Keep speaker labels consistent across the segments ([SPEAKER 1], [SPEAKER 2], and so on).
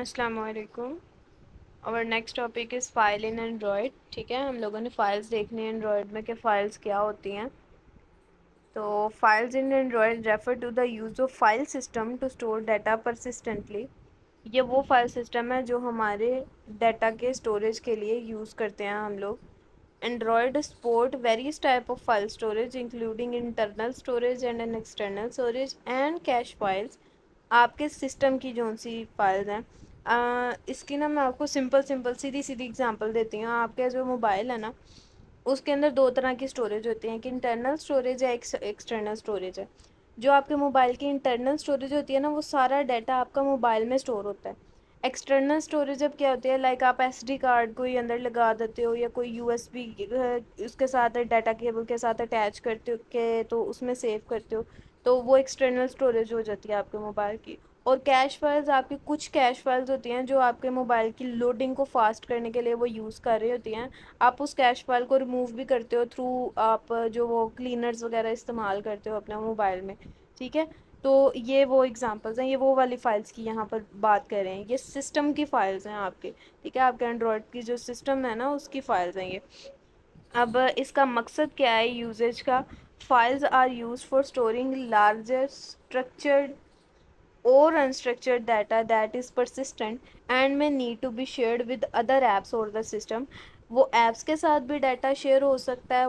[SPEAKER 1] السلام علیکم. اور next topic is file in Android. ٹھیک ہے، ہم لوگوں نے فائلز دیکھنی ہیں اینڈرائڈ میں کہ فائلز کیا ہوتی ہیں. تو files in Android refer to the use of file system to store data persistently. یہ وہ فائل سسٹم ہے جو ہمارے ڈیٹا کے اسٹوریج کے لیے یوز کرتے ہیں ہم لوگ. Android support various type of file storage including internal storage and an external storage and cash files. آپ کے سسٹم کی جون سی فائلز ہیں اس کی نا میں آپ کو سمپل سیدھی اگزامپل دیتی ہوں. آپ کا جو موبائل ہے نا اس کے اندر دو طرح کی اسٹوریج ہوتی ہیں، ایک انٹرنل اسٹوریج ہے، ایکسٹرنل اسٹوریج ہے. جو آپ کے موبائل کی انٹرنل اسٹوریج ہوتی ہے نا وہ سارا ڈیٹا آپ کا موبائل میں اسٹور ہوتا ہے. ایکسٹرنل اسٹوریج اب کیا ہوتی ہے، لائک آپ ایس ڈی کارڈ کوئی اندر لگا دیتے ہو یا کوئی یو ایس بی اس کے ساتھ ڈیٹا کیبل کے ساتھ اٹیچ کرتے ہو کہ تو اس میں سیو کرتے ہو، تو وہ ایکسٹرنل اسٹوریج ہو جاتی ہے آپ کے موبائل کی. اور کیش فائلز آپ کی کچھ کیش فائلز ہوتی ہیں جو آپ کے موبائل کی لوڈنگ کو فاسٹ کرنے کے لیے وہ یوز کر رہی ہوتی ہیں. آپ اس کیش فائل کو ریموو بھی کرتے ہو تھرو آپ جو وہ کلینرز وغیرہ استعمال کرتے ہو اپنے موبائل میں. ٹھیک ہے، تو یہ وہ ایگزامپلس ہیں، یہ وہ والی فائلس کی یہاں پر بات کر رہے ہیں. یہ سسٹم کی فائلز ہیں آپ کے. ٹھیک ہے، آپ کے اینڈرائڈ کی جو سسٹم ہے نا اس کی فائلز ہیں یہ. اب اس کا مقصد کیا ہے یوزیج کا؟ Files are use for storing larger structured or unstructured data that is persistent and may need to be shared with other apps or the system. وہ ایپس کے ساتھ بھی ڈیٹا شیئر ہو سکتا ہے،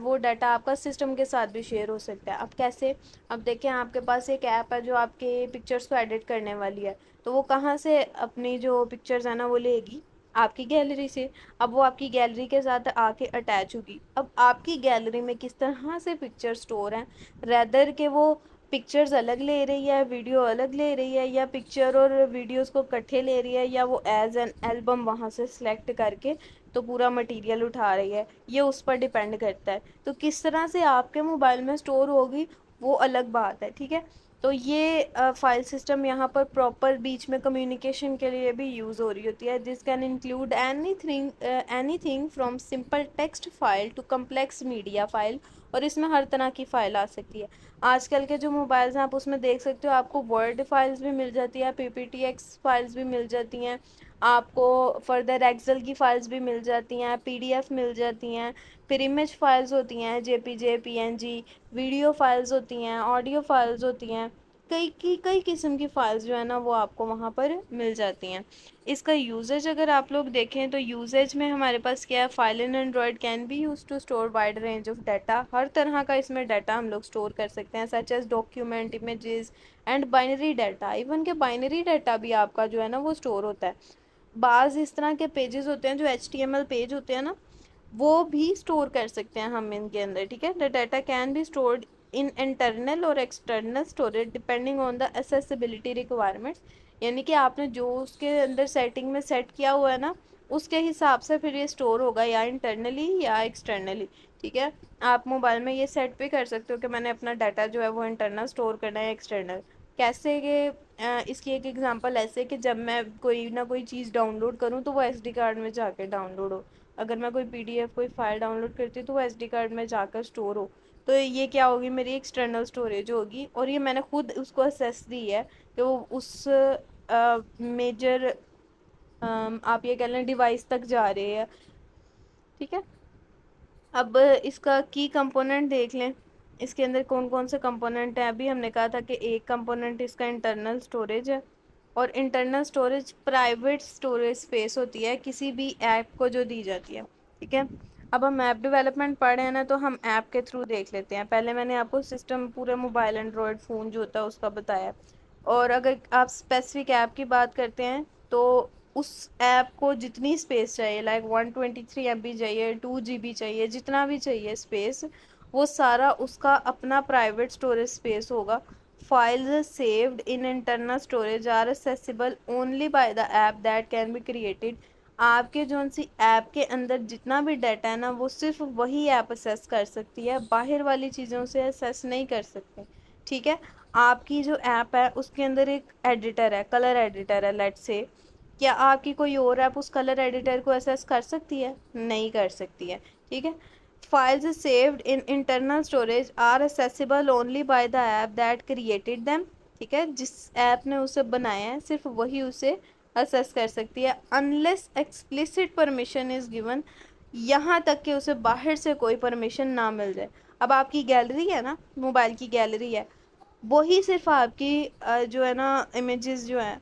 [SPEAKER 1] وہ ڈیٹا آپ کا سسٹم کے ساتھ بھی شیئر ہو سکتا ہے. اب کیسے؟ اب دیکھیں آپ کے پاس ایک ایپ ہے جو آپ کے پکچرس کو ایڈٹ کرنے والی ہے، تو وہ کہاں سے اپنی جو پکچرز ہیں نا وہ لے گی؟ آپ کی گیلری سے. اب وہ آپ کی گیلری کے ساتھ آ کے اٹیچ ہوگی. اب آپ کی گیلری میں کس طرح سے پکچر اسٹور ہیں، ریدر کہ وہ پکچرز الگ لے رہی ہے، ویڈیو الگ لے رہی ہے، یا پکچر اور ویڈیوز کو کٹھے لے رہی ہے، یا وہ ایز این البم وہاں سے سلیکٹ کر کے تو پورا مٹیریل اٹھا رہی ہے، یہ اس پر ڈیپینڈ کرتا ہے. تو کس طرح سے آپ کے موبائل میں اسٹور ہوگی وہ الگ بات ہے. ٹھیک ہے، تو یہ فائل سسٹم یہاں پر پراپر بیچ میں کمیونیکیشن کے لیے بھی یوز ہو رہی ہوتی ہے. This can include anything from simple text file to complex media file. اور اس میں ہر طرح کی فائل آ سکتی ہے. آج کل کے جو موبائلز ہیں آپ اس میں دیکھ سکتے ہو آپ کو ورڈ فائلز بھی مل جاتی ہے، پی پی ٹی ایکس فائلز بھی مل جاتی ہیں، آپ کو فردر ایکسل کی فائلز بھی مل جاتی ہیں، پی ڈی ایف مل جاتی ہیں، پھر امیج فائلز ہوتی ہیں، جے پی جے، پی این جی، ویڈیو فائلز ہوتی ہیں، آڈیو فائلز ہوتی ہیں، کئی قسم کی فائلز جو ہے نا وہ آپ کو وہاں پر مل جاتی ہیں. اس کا یوزیج اگر آپ لوگ دیکھیں تو یوزیج میں ہمارے پاس کیا ہے، file in Android can be use to store wide range of data. ہر طرح کا اس میں ڈیٹا ہم لوگ اسٹور کر سکتے ہیں، such as document, images and binary data. Even کہ بائنری ڈیٹا بھی آپ کا جو ہے نا وہ اسٹور ہوتا ہے. بعض اس طرح کے پیجز ہوتے ہیں جو H T M L page ہوتے ہیں نا وہ بھی اسٹور کر سکتے ہیں ہم ان کے اندر. ٹھیک ہے، the data can be stored in internal or external storage depending on the accessibility requirements. یعنی کہ آپ نے جو اس کے اندر سیٹنگ میں سیٹ کیا ہوا ہے نا اس کے حساب سے پھر یہ اسٹور ہوگا، یا انٹرنلی یا ایکسٹرنلی. ٹھیک ہے، آپ موبائل میں یہ سیٹ بھی کر سکتے ہو کہ میں نے اپنا ڈیٹا جو ہے وہ انٹرنل اسٹور کرنا ہے ایکسٹرنل. کیسے کہ اس کی ایک ایگزامپل ایسے کہ جب میں کوئی نہ کوئی چیز ڈاؤن لوڈ کروں تو وہ ایس ڈی کارڈ میں جا کے ڈاؤن لوڈ ہو. اگر میں کوئی پی ڈی ایف کوئی فائل ڈاؤن لوڈ کرتی ہوں تو وہ ایس ڈی کارڈ میں جا کر اسٹور ہو. تو یہ کیا ہوگی، میری ایکسٹرنل اسٹوریج ہوگی. اور یہ میں نے خود اس کو اسیس دی ہے کہ وہ اس میجر آپ یہ کہہ لیں ڈیوائس تک جا رہے ہیں. ٹھیک ہے، اب اس کا کی کمپوننٹ دیکھ لیں، اس کے اندر کون کون سے کمپوننٹ ہیں. ابھی ہم نے کہا تھا کہ ایک کمپوننٹ اس کا انٹرنل اسٹوریج ہے. اور internal storage private storage space ہوتی ہے کسی بھی ایپ کو جو دی جاتی ہے. ٹھیک ہے، اب ہم ایپ ڈیولپمنٹ پڑھ رہے ہیں نا تو ہم ایپ کے تھرو دیکھ لیتے ہیں. پہلے میں نے آپ کو سسٹم پورے موبائل اینڈرائڈ فون جو ہوتا ہے اس کا بتایا. اور اگر آپ اسپیسیفک ایپ کی بات کرتے ہیں تو اس ایپ کو جتنی اسپیس چاہیے، لائک 123 ایم بی چاہیے، 2 GB چاہیے، جتنا بھی چاہیے اسپیس، وہ سارا اس کا اپنا پرائیویٹ اسٹوریج اسپیس ہوگا. Files saved in internal storage are accessible only by the app that can be created. آپ کے جو سی ایپ کے اندر جتنا بھی ڈیٹا ہے نا وہ صرف وہی ایپ اسیس کر سکتی ہے، باہر والی چیزوں سے اسیس نہیں کر سکتے. ٹھیک ہے، آپ کی جو ایپ ہے اس کے اندر ایک ایڈیٹر ہے، کلر ایڈیٹر ہے لیٹس سے. کیا آپ کی کوئی اور ایپ اس کلر ایڈیٹر کو ایکسیس کر سکتی ہے؟ نہیں کر سکتی ہے. ٹھیک ہے، files saved in internal storage are accessible only by the app that created them. ٹھیک ہے، جس ایپ نے اسے بنایا ہے صرف وہی اسے اسیس کر سکتی ہے unless explicit permission is given, یہاں تک کہ اسے باہر سے کوئی پرمیشن نہ مل جائے. اب آپ کی گیلری ہے نا، موبائل کی گیلری ہے، وہی صرف آپ کی جو ہے نا امیجز جو ہیں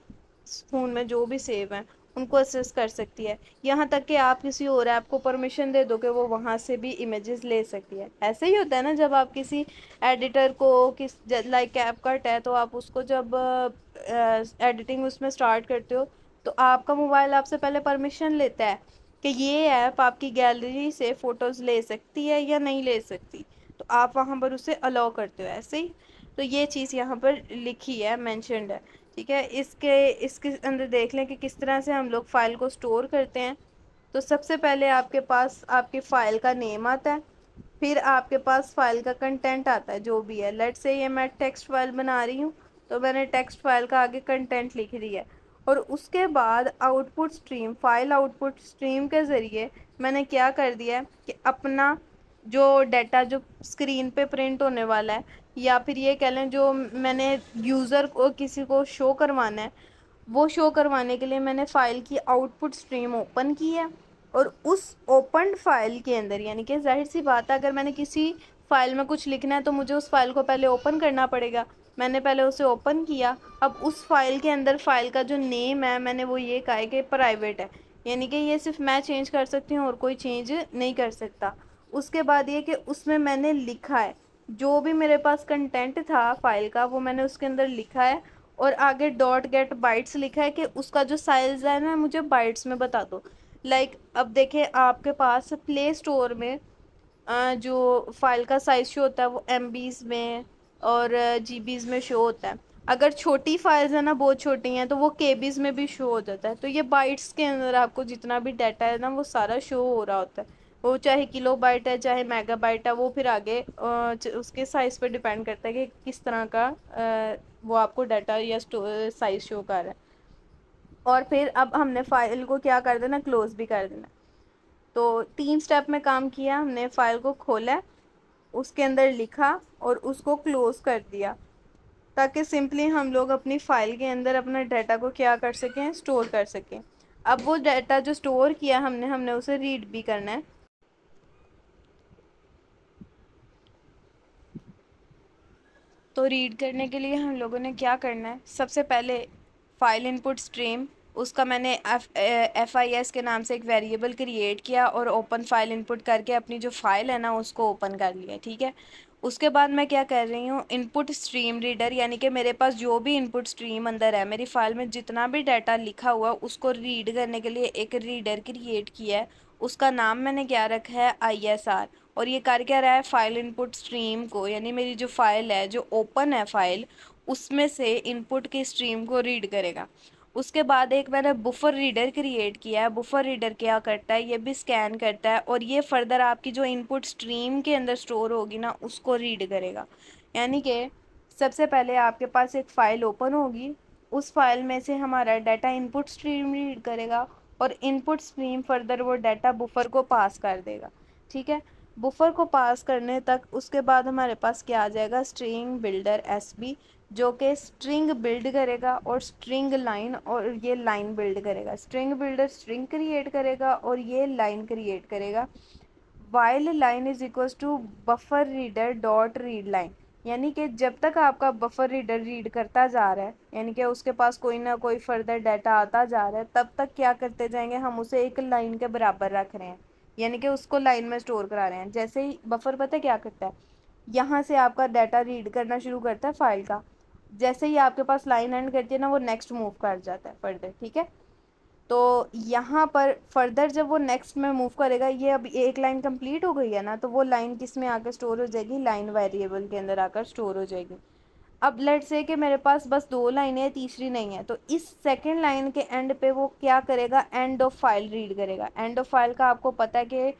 [SPEAKER 1] فون میں جو بھی سیو ہیں ان کو اسیس کر سکتی ہے، یہاں تک کہ آپ کسی اور ایپ کو پرمیشن دے دو کہ وہ وہاں سے بھی امیجز لے سکتی ہے. ایسے ہی ہوتا ہے نا جب آپ کسی ایڈیٹر کو لائک کیپ کٹ ہے تو آپ اس کو جب ایڈیٹنگ اس میں اسٹارٹ کرتے ہو تو آپ کا موبائل آپ سے پہلے پرمیشن لیتا ہے کہ یہ ایپ آپ کی گیلری سے فوٹوز لے سکتی ہے یا نہیں لے سکتی، تو آپ وہاں پر اسے الاؤ کرتے ہو. ایسے ہی تو یہ چیز یہاں پر لکھی ہے، مینشنڈ ہے. ٹھیک ہے، اس کے اندر دیکھ لیں کہ کس طرح سے ہم لوگ فائل کو اسٹور کرتے ہیں. تو سب سے پہلے آپ کے پاس آپ کی فائل کا نیم آتا ہے، پھر آپ کے پاس فائل کا کنٹینٹ آتا ہے جو بھی ہے. لیٹ سے یہ میں ٹیکسٹ فائل بنا رہی ہوں تو میں نے ٹیکسٹ فائل کا آگے کنٹینٹ لکھ دیا ہے، اور اس کے بعد out put stream, file out put stream کے ذریعے میں نے کیا کر دیا ہے کہ اپنا جو ڈیٹا جو اسکرین پہ پرنٹ ہونے والا ہے، یا پھر یہ کہہ لیں جو میں نے یوزر کو کسی کو شو کروانا ہے، وہ شو کروانے کے لیے میں نے فائل کی آؤٹ پٹ اسٹریم اوپن کی ہے. اور اس اوپنڈ فائل کے اندر، یعنی کہ ظاہر سی بات ہے اگر میں نے کسی فائل میں کچھ لکھنا ہے تو مجھے اس فائل کو پہلے اوپن کرنا پڑے گا. میں نے پہلے اسے اوپن کیا، اب اس فائل کے اندر فائل کا جو نیم ہے میں نے وہ یہ کہا ہے کہ پرائیویٹ ہے، یعنی کہ یہ صرف میں چینج کر سکتی ہوں اور کوئی چینج نہیں کر سکتا. اس کے بعد یہ کہ اس میں نے لکھا ہے جو بھی میرے پاس کنٹینٹ تھا فائل کا وہ میں نے اس کے اندر لکھا ہے، اور آگے ڈاٹ گیٹ بائٹس لکھا ہے کہ اس کا جو سائز ہے نا مجھے بائٹس میں بتا دو. لائک اب دیکھیں آپ کے پاس پلے اسٹور میں جو فائل کا سائز شو ہوتا ہے وہ ایم بیز میں اور جی بیز میں شو ہوتا ہے. اگر چھوٹی فائلز ہیں نا بہت چھوٹی ہیں تو وہ کے بیز میں بھی شو ہو جاتا ہے. تو یہ بائٹس کے اندر آپ کو جتنا بھی ڈیٹا ہے نا وہ سارا شو ہو رہا ہوتا ہے، وہ چاہے کلو بائٹ ہے چاہے میگا بائٹ ہے، وہ پھر آگے اس کے سائز پہ ڈیپینڈ کرتا ہے کہ کس طرح کا وہ آپ کو ڈیٹا یا سائز شو کر رہا ہے. اور پھر اب ہم نے فائل کو کیا کر دینا، کلوز بھی کر دینا. تو 3 سٹیپ میں کام کیا ہم نے، فائل کو کھولا، اس کے اندر لکھا اور اس کو کلوز کر دیا، تاکہ سمپلی ہم لوگ اپنی فائل کے اندر اپنا ڈیٹا کو کیا کر سکیں، اسٹور کر سکیں. اب وہ ڈیٹا جو اسٹور کیا ہم نے اسے ریڈ بھی کرنا ہے. تو ریڈ کرنے کے لیے ہم لوگوں نے کیا کرنا ہے، سب سے پہلے فائل ان پٹ اسٹریم، اس کا میں نے ایف آئی ایس کے نام سے ایک ویریبل کریٹ کیا اور اوپن فائل ان پٹ کر کے اپنی جو فائل ہے نا اس کو اوپن کر لیا. ٹھیک ہے، اس کے بعد میں کیا کر رہی ہوں، ان پٹ اسٹریم ریڈر، یعنی کہ میرے پاس جو بھی ان پٹ اسٹریم اندر ہے میری فائل میں جتنا بھی ڈیٹا لکھا ہوا اس کو ریڈ کرنے کے لیے ایک ریڈر کریٹ کیا ہے. اس کا نام میں نے کیا رکھا ہے آئی ایس آر، اور یہ کر کیا رہا ہے، فائل ان پٹ اسٹریم کو، یعنی میری جو فائل ہے جو اوپن ہے فائل اس میں سے ان پٹ کی اسٹریم کو ریڈ کرے گا. اس کے بعد ایک میں نے بفر ریڈر کریٹ کیا ہے. بفر ریڈر کیا کرتا ہے، یہ بھی اسکین کرتا ہے اور یہ فردر آپ کی جو ان پٹ اسٹریم کے اندر اسٹور ہوگی نا اس کو ریڈ کرے گا. یعنی کہ سب سے پہلے آپ کے پاس ایک فائل اوپن ہوگی، اس فائل میں سے ہمارا data input stream read کرے گا اور ان پٹ اسٹریم فردر وہ ڈیٹا بفر کو پاس کر دے گا. ٹھیک ہے، بفر کو پاس کرنے تک اس کے بعد ہمارے پاس کیا آ جائے گا، اسٹرنگ بلڈر ایس بی، جو کہ اسٹرنگ بلڈ کرے گا اور اسٹرنگ لائن، اور یہ لائن بلڈ کرے گا. اسٹرنگ بلڈر اسٹرنگ کریٹ کرے گا اور یہ لائن کریٹ کرے گا. While line is equals to buffer reader dot read line, یعنی کہ جب تک آپ کا بفر ریڈر ریڈ کرتا جا رہا ہے، یعنی کہ اس کے پاس کوئی نہ کوئی فردر ڈیٹا آتا جا رہا ہے، تب تک کیا کرتے جائیں گے، ہم اسے ایک لائن کے برابر رکھ رہے ہیں، یعنی کہ اس کو لائن میں اسٹور کرا رہے ہیں. جیسے ہی بفر پتہ کیا کرتا ہے، یہاں سے آپ کا ڈیٹا ریڈ کرنا شروع کرتا ہے فائل کا، جیسے ہی آپ کے پاس لائن اینڈ کرتی ہے نا وہ نیکسٹ موو کر جاتا ہے فردر. ٹھیک ہے، تو یہاں پر فردر جب وہ نیکسٹ میں موو کرے گا، یہ اب ایک لائن کمپلیٹ ہو گئی ہے نا، تو وہ لائن کس میں آ کے اسٹور ہو جائے گی، لائن ویریبل کے اندر آ کر اسٹور ہو جائے گی. اب لیٹ سے کہ میرے پاس بس 2 لائنیں ہیں، تیسری نہیں ہے، تو اس سیکنڈ لائن کے اینڈ پہ وہ کیا کرے گا، اینڈ آف فائل ریڈ کرے گا. اینڈ آف فائل کا آپ کو پتہ ہے کہ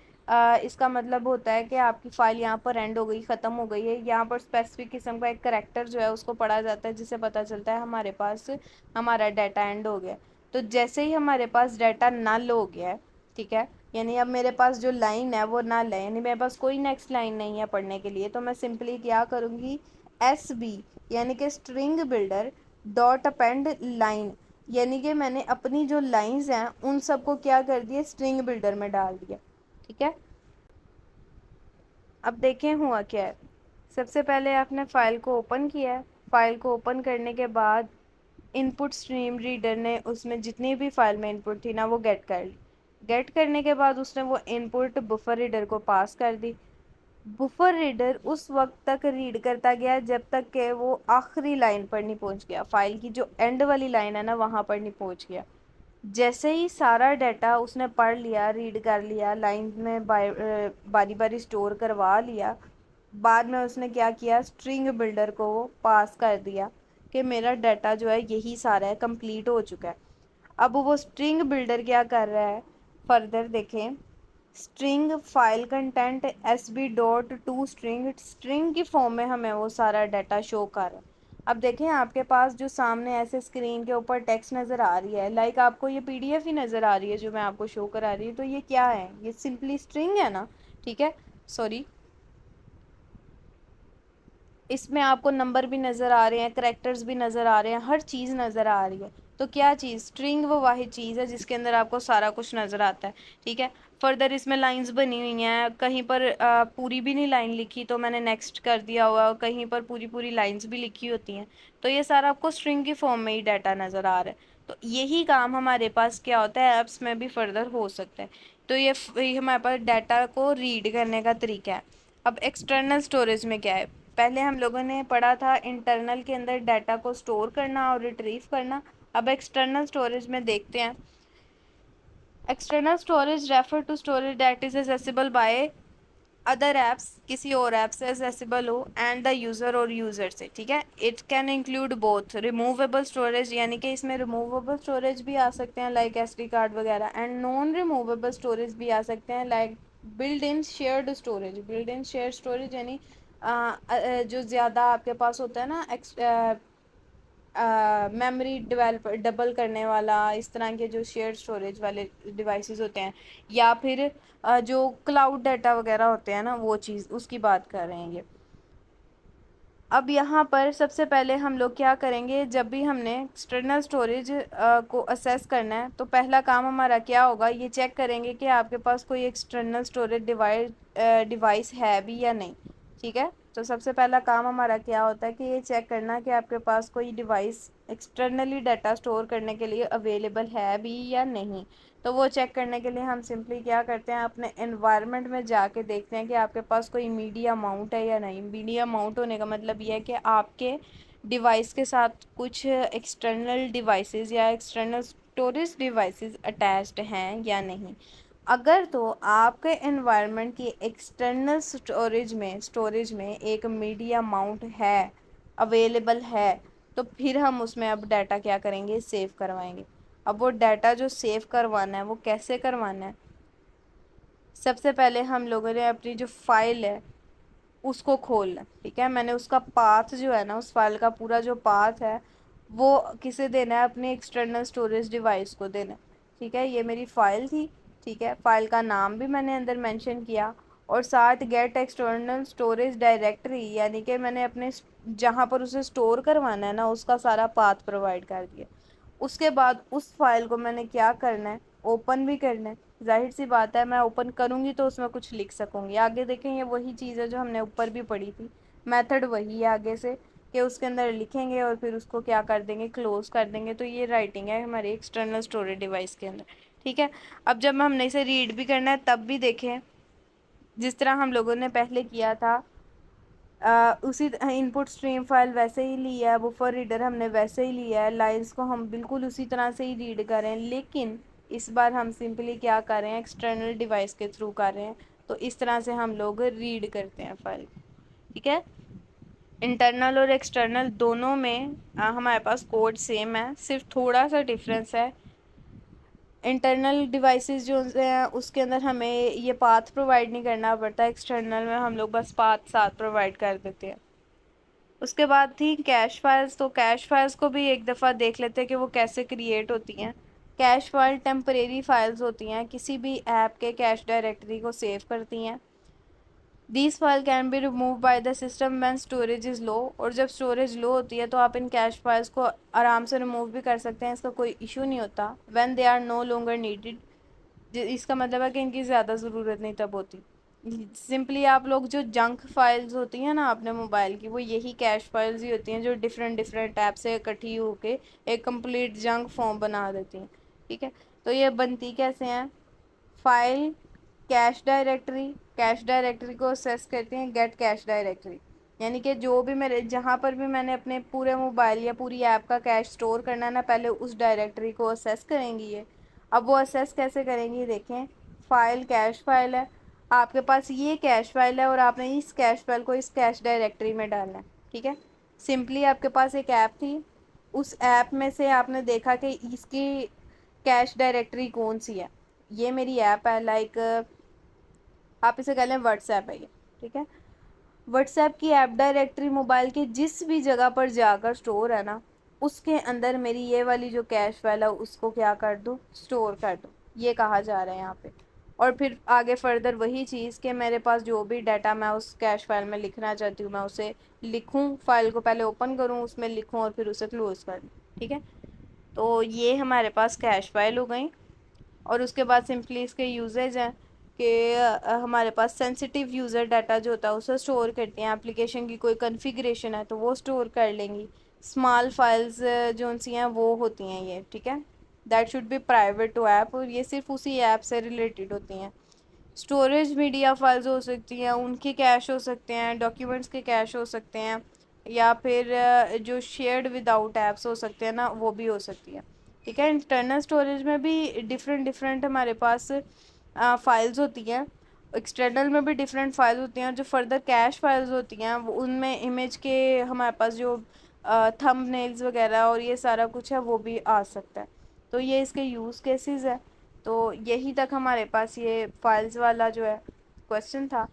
[SPEAKER 1] اس کا مطلب ہوتا ہے کہ آپ کی فائل یہاں پر اینڈ ہو گئی، ختم ہو گئی ہے. یہاں پر اسپیسیفک قسم کا ایک کریکٹر جو ہے اس کو پڑھا جاتا ہے، جس سے پتہ چلتا ہے ہمارے پاس ہمارا ڈیٹا اینڈ ہو گیا. تو جیسے ہی ہمارے پاس ڈیٹا نل ہو گیا ہے، ٹھیک ہے، یعنی اب میرے پاس جو لائن ہے وہ نل ہے، یعنی میرے پاس کوئی نیکسٹ لائن نہیں ہے پڑھنے کے لیے، تو میں سمپلی کیا کروں گی، ایس بی، یعنی کہ string builder dot append line. یعنی کہ میں نے اپنی جو لائنز ہیں ان سب کو کیا کر دیا، اسٹرنگ بلڈر میں ڈال دیا. ٹھیک ہے، اب دیکھیں ہوا کیا ہے. سب سے پہلے آپ نے فائل کو اوپن کیا ہے. فائل کو اوپن کرنے کے بعد ان پٹ اسٹریم ریڈر نے اس میں جتنی بھی فائل میں ان پٹ تھی نا وہ گیٹ کر لی. گیٹ کرنے کے بعد اس نے وہ ان پٹ بفر ریڈر کو پاس کر دی. بفر ریڈر اس وقت تک ریڈ کرتا گیا جب تک کہ وہ آخری لائن پر نہیں پہنچ گیا، فائل کی جو اینڈ والی لائن ہے نا وہاں پر نہیں پہنچ گیا. جیسے ہی سارا ڈیٹا اس نے پڑھ لیا، ریڈ کر لیا، لائن میں باری باری اسٹور کروا لیا، بعد میں اس نے کیا کیا، اسٹرنگ بلڈر کو پاس کر دیا کہ میرا ڈیٹا جو ہے یہی سارا ہے، کمپلیٹ ہو چکا ہے. اب وہ اسٹرنگ بلڈر کیا کر رہا ہے، فردر دیکھیں، string file content S B dot two string, string کی فارم میں ہمیں وہ سارا ڈیٹا شو کر رہا ہے. اب دیکھیں آپ کے پاس جو سامنے ایسے اسکرین کے اوپر ٹیکسٹ نظر آ رہی ہے، لائک آپ کو یہ پی ڈی ایف ہی نظر آ رہی ہے جو میں آپ کو شو کرا رہی ہوں، تو یہ کیا ہے، یہ سمپلی اسٹرنگ ہے نا. ٹھیک ہے، سوری، اس میں آپ کو نمبر بھی نظر آ رہے ہیں، کریکٹرز بھی نظر آ رہے ہیں، ہر چیز نظر آ رہی ہے. تو کیا چیز، اسٹرنگ وہ واحد چیز ہے جس کے اندر آپ کو سارا کچھ نظر آتا ہے. ٹھیک ہے، فردر اس میں لائنز بنی ہوئی ہیں، کہیں پر پوری بھی نہیں لائن لکھی تو میں نے نیکسٹ کر دیا ہوا، کہیں پر پوری پوری لائنز بھی لکھی ہوتی ہیں. تو یہ سارا آپ کو اسٹرنگ کی فارم میں ہی ڈیٹا نظر آ رہا ہے. تو یہی کام ہمارے پاس کیا ہوتا ہے، ایپس میں بھی فردر ہو سکتا ہے. تو یہ ہمارے پاس ڈیٹا کو ریڈ کرنے کا طریقہ ہے. اب ایکسٹرنل اسٹوریج میں کیا ہے، پہلے ہم لوگوں نے پڑھا تھا انٹرنل کے اندر ڈیٹا کو اسٹور کرنا اور ریٹریو کرنا. اب ایکسٹرنل اسٹوریج میں دیکھتے ہیں. External storage refer to storage that is accessible by other apps, کسی اور ایپ سے ایکسیسیبل ہو اینڈ دا یوزر اور یوزر سے. ٹھیک ہے، it can include both removable storage, یعنی کہ اس میں ریموویبل اسٹوریج بھی آ سکتے ہیں لائک ایس ڈی کارڈ وغیرہ، اینڈ نان ریموویبل اسٹوریج بھی آ سکتے ہیں لائک بلڈ ان شیئرڈ اسٹوریج. بلڈ ان شیئرڈ اسٹوریج یعنی جو زیادہ آپ کے پاس ہوتا ہے نا میموری ڈبل کرنے والا، اس طرح کے جو شیئر اسٹوریج والے ڈیوائسیز ہوتے ہیں، یا پھر جو کلاؤڈ ڈیٹا وغیرہ ہوتے ہیں نا وہ چیز، اس کی بات کر رہے ہیں یہ. اب یہاں پر سب سے پہلے ہم لوگ کیا کریں گے، جب بھی ہم نے ایکسٹرنل اسٹوریج کو اسیس کرنا ہے تو پہلا کام ہمارا کیا ہوگا، یہ چیک کریں گے کہ آپ کے پاس کوئی ایکسٹرنل اسٹوریج ڈیوائس ہے بھی یا نہیں. ٹھیک ہے، تو سب سے پہلا کام ہمارا کیا ہوتا ہے کہ یہ چیک کرنا کہ آپ کے پاس کوئی ڈیوائس ایکسٹرنلی ڈیٹا اسٹور کرنے کے لیے اویلیبل ہے بھی یا نہیں. تو وہ چیک کرنے کے لیے ہم سمپلی کیا کرتے ہیں، اپنے انوائرمنٹ میں جا کے دیکھتے ہیں کہ آپ کے پاس کوئی میڈیا ماؤنٹ ہے یا نہیں. میڈیا ماؤنٹ ہونے کا مطلب یہ ہے کہ آپ کے ڈیوائس کے ساتھ کچھ ایکسٹرنل ڈیوائسز یا ایکسٹرنل اسٹوریج ڈیوائسز اٹیچڈ ہیں یا نہیں. اگر تو آپ کے انوائرمنٹ کی ایکسٹرنل اسٹوریج میں ایک میڈیا ماؤنٹ ہے، اویلیبل ہے، تو پھر ہم اس میں اب ڈیٹا کیا کریں گے، سیو کروائیں گے. اب وہ ڈیٹا جو سیو کروانا ہے وہ کیسے کروانا ہے، سب سے پہلے ہم لوگوں نے اپنی جو فائل ہے اس کو کھولنا. ٹھیک ہے، میں نے اس کا پاتھ جو ہے نا، اس فائل کا پورا جو پاتھ ہے وہ کسے دینا ہے، اپنے ایکسٹرنل اسٹوریج ڈیوائس کو دینا ہے. ٹھیک ہے، یہ میری فائل تھی. ٹھیک ہے، فائل کا نام بھی میں نے اندر مینشن کیا، اور ساتھ گیٹ ایکسٹرنل اسٹوریج ڈائریکٹری، یعنی کہ میں نے اپنے جہاں پر اسے اسٹور کروانا ہے نا اس کا سارا پاتھ پرووائڈ کر دیا. اس کے بعد اس فائل کو میں نے کیا کرنا ہے، اوپن بھی کرنا ہے. ظاہر سی بات ہے میں اوپن کروں گی تو اس میں کچھ لکھ سکوں گی. آگے دیکھیں یہ وہی چیز ہے جو ہم نے اوپر بھی پڑھی تھی، میتھڈ وہی ہے آگے سے کہ اس کے اندر لکھیں گے اور پھر اس کو کیا کر دیں گے، کلوز کر دیں گے. تو یہ رائٹنگ ہے ہماری ایکسٹرنل اسٹوریج ڈیوائس کے اندر. ٹھیک ہے، اب جب ہم نے اسے ریڈ بھی کرنا ہے تب بھی دیکھیں جس طرح ہم لوگوں نے پہلے کیا تھا، اسی ان پٹ اسٹریم فائل ویسے ہی لیا ہے، بفر ریڈر ہم نے ویسے ہی لیا ہے، لائنس کو ہم بالکل اسی طرح سے ہی ریڈ کریں، لیکن اس بار ہم سمپلی کیا کر رہے ہیں، ایکسٹرنل ڈیوائس کے تھرو کر رہے ہیں. تو اس طرح سے ہم لوگ ریڈ کرتے ہیں فائل. ٹھیک ہے، انٹرنل اور ایکسٹرنل دونوں میں ہمارے پاس کوڈ سیم ہے، صرف تھوڑا سا ڈفرینس ہے. انٹرنل ڈیوائسیز جو ہیں اس کے اندر ہمیں یہ پاتھ پرووائڈ نہیں کرنا پڑتا، ایکسٹرنل میں ہم لوگ بس پاتھ ساتھ پرووائڈ کر دیتے ہیں. اس کے بعد تھی کیش فائلز. تو کیش فائلز کو بھی ایک دفعہ دیکھ لیتے ہیں کہ وہ کیسے کریٹ ہوتی ہیں. کیش فائل ٹیمپریری فائلز ہوتی ہیں، کسی بھی ایپ کے کیش ڈائریکٹری کو سیو کرتی ہیں. These file can be remove by the system when storage is low. اور جب اسٹوریج لو ہوتی ہے تو آپ ان کیش فائلس کو آرام سے ریموو بھی کر سکتے ہیں, اس کا کوئی ایشو نہیں ہوتا. When they are no longer needed, اس کا مطلب ہے کہ ان کی زیادہ ضرورت نہیں تب ہوتی. سمپلی آپ لوگ جو جنک فائلز ہوتی ہیں نا اپنے موبائل کی, وہ یہی کیش فائلز ہی ہوتی ہیں جو ڈفرینٹ ڈفرینٹ ایپ سے اکٹھی ہو کے ایک کمپلیٹ جنک فارم بنا دیتی ہیں. ٹھیک ہے, تو یہ بنتی کیسے ہیں؟ File cash directory, cash directory کو ایکسیس کرتے ہیں گیٹ کیش ڈائریکٹری, یعنی کہ جو بھی میرے جہاں پر بھی میں نے اپنے پورے موبائل یا پوری ایپ کا کیش اسٹور کرنا ہے نا, پہلے اس ڈائریکٹری کو ایکسیس کریں گی یہ. اب وہ ایکسیس کیسے کریں گی؟ دیکھیں, فائل کیش فائل ہے, آپ کے پاس یہ کیش فائل ہے اور آپ نے اس کیش فائل کو اس کیش ڈائریکٹری میں ڈالنا ہے. ٹھیک ہے, سمپلی آپ کے پاس ایک ایپ تھی, اس ایپ میں سے آپ نے دیکھا کہ اس کی کیش ڈائریکٹری کون سی ہے. یہ میری ایپ ہے, لائک آپ اسے کہہ لیں واٹس ایپ ہے یہ. ٹھیک ہے, واٹس ایپ کی ایپ ڈائریکٹری موبائل کے جس بھی جگہ پر جا کر اسٹور ہے نا, اس کے اندر میری یہ والی جو کیش فائل ہے اس کو کیا کر دو؟ اسٹور کر دو. یہ کہا جا رہا ہے یہاں پہ. اور پھر آگے فردر وہی چیز کہ میرے پاس جو بھی ڈیٹا میں اس کیش فائل میں لکھنا چاہتی ہوں میں اسے لکھوں, فائل کو پہلے اوپن کروں, اس میں لکھوں اور پھر اسے کلوز کر دوں. ٹھیک ہے, تو یہ ہمارے پاس کیش فائل ہو گئیں. اور اس کے بعد سمپلی اس کے یوزیج ہیں کہ ہمارے پاس سینسٹیو یوزر ڈاٹا جو ہوتا ہے اسے اسٹور کرتے ہیں. اپلیکیشن کی کوئی کنفیگریشن ہے تو وہ اسٹور کر لیں گی. اسمال فائلز جو سی ہیں وہ ہوتی ہیں یہ. ٹھیک ہے, that should be private to app, اور یہ صرف اسی ایپ سے ریلیٹڈ ہوتی ہیں. اسٹوریج میڈیا فائلز ہو سکتی ہیں, ان کے کیش ہو سکتے ہیں, ڈاکیومنٹس کے کیش ہو سکتے ہیں, یا پھر جو شیئرڈ ود آؤٹ ایپس ہو سکتے ہیں نا وہ بھی ہو سکتی ہیں. ٹھیک ہے, انٹرنل اسٹوریج میں بھی ڈفرینٹ ڈفرینٹ ہمارے پاس فائلز ہوتی ہیں. ایکسٹرنل میں بھی ڈفرینٹ فائل ہوتی ہیں, اور جو فردر کیش فائلز ہوتی ہیں ان میں امیج کے ہمارے پاس جو تھمب نیلز وغیرہ اور یہ سارا کچھ ہے وہ بھی آ سکتا ہے. تو یہ اس کے یوز کیسز ہے. تو یہی تک ہمارے پاس یہ فائلز والا جو ہے کویشچن تھا.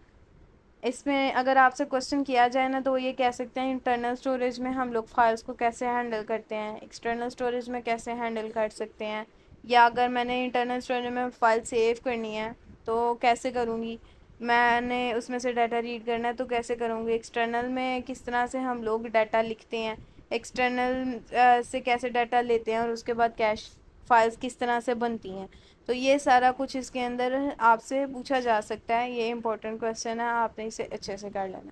[SPEAKER 1] اس میں اگر آپ سے کویشچن کیا جائے نا تو یہ کہہ سکتے ہیں انٹرنل اسٹوریج میں ہم لوگ فائلس کو کیسے ہینڈل کرتے ہیں, ایکسٹرنل اسٹوریج میں کیسے ہینڈل کر سکتے ہیں, یا اگر میں نے انٹرنل اسٹوریج میں فائل سیو کرنی ہے تو کیسے کروں گی, میں نے اس میں سے ڈیٹا ریڈ کرنا ہے تو کیسے کروں گی, ایکسٹرنل میں کس طرح سے ہم لوگ ڈیٹا لکھتے ہیں, ایکسٹرنل سے کیسے ڈیٹا لیتے ہیں, اور اس کے بعد کیش فائلس کس طرح سے بنتی ہیں. تو یہ سارا کچھ اس کے اندر آپ سے پوچھا جا سکتا ہے. یہ امپورٹنٹ کویشچن ہے, آپ نے اسے اچھے سے کر لینا.